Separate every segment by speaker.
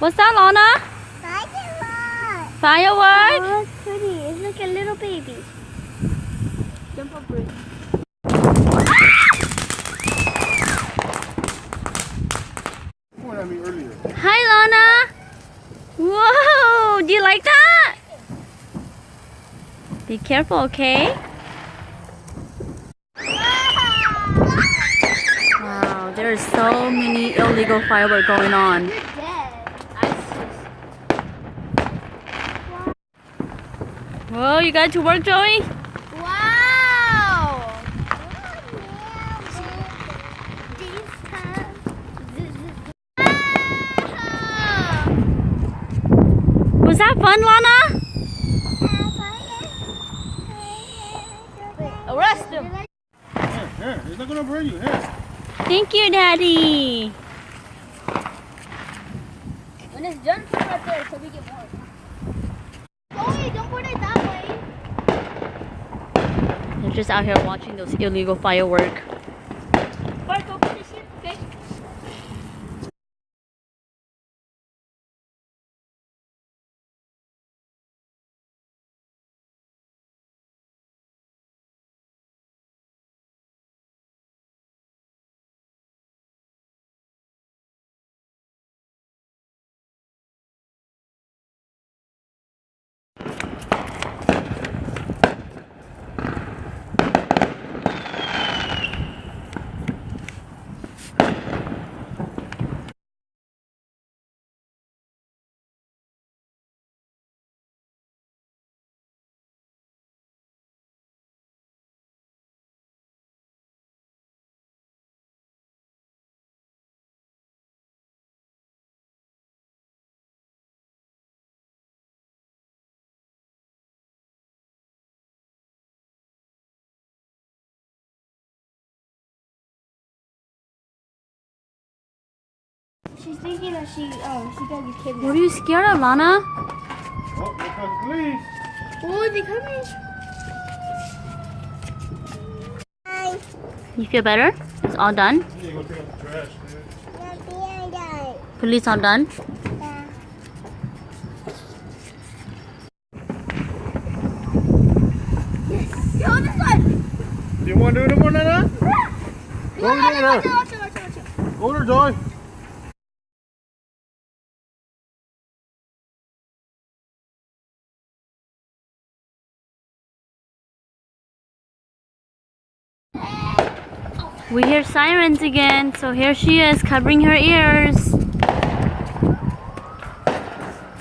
Speaker 1: What's that, Lana?
Speaker 2: Firework.
Speaker 1: Firework?
Speaker 2: Oh, it's pretty. It's like a little baby. Jump up, Bruce.
Speaker 3: Pointed at me earlier.
Speaker 1: Hi, Lana. Whoa, do you like that? Be careful, okay? Wow, there are so many illegal fireworks going on.
Speaker 2: You're dead.
Speaker 1: Whoa, you got to work, Joey?
Speaker 2: Wow.
Speaker 1: Was that fun, Lana?
Speaker 2: Arrest him.
Speaker 3: Here, he's not gonna burn you. Here.
Speaker 1: Thank you, Daddy.
Speaker 2: When it's done, put it right there so we get more. Joey, don't put it that way.
Speaker 1: They're just out here watching those illegal fireworks.
Speaker 2: Bart, go put this here, okay? She's thinking that she gonna be kidnapped.
Speaker 1: What are you scared of, Lana?
Speaker 3: Oh, here comes the police.
Speaker 2: Oh, they coming.
Speaker 1: You feel better? It's all done?
Speaker 3: You need to go take out the trash, man.
Speaker 1: Police all done?
Speaker 2: Yo, this one.
Speaker 3: Do you want to do it anymore, Nana? Go over there.
Speaker 2: Watch it.
Speaker 3: Go over there, Joy.
Speaker 1: We hear sirens again, so here she is covering her ears.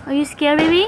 Speaker 1: Are you scared, baby?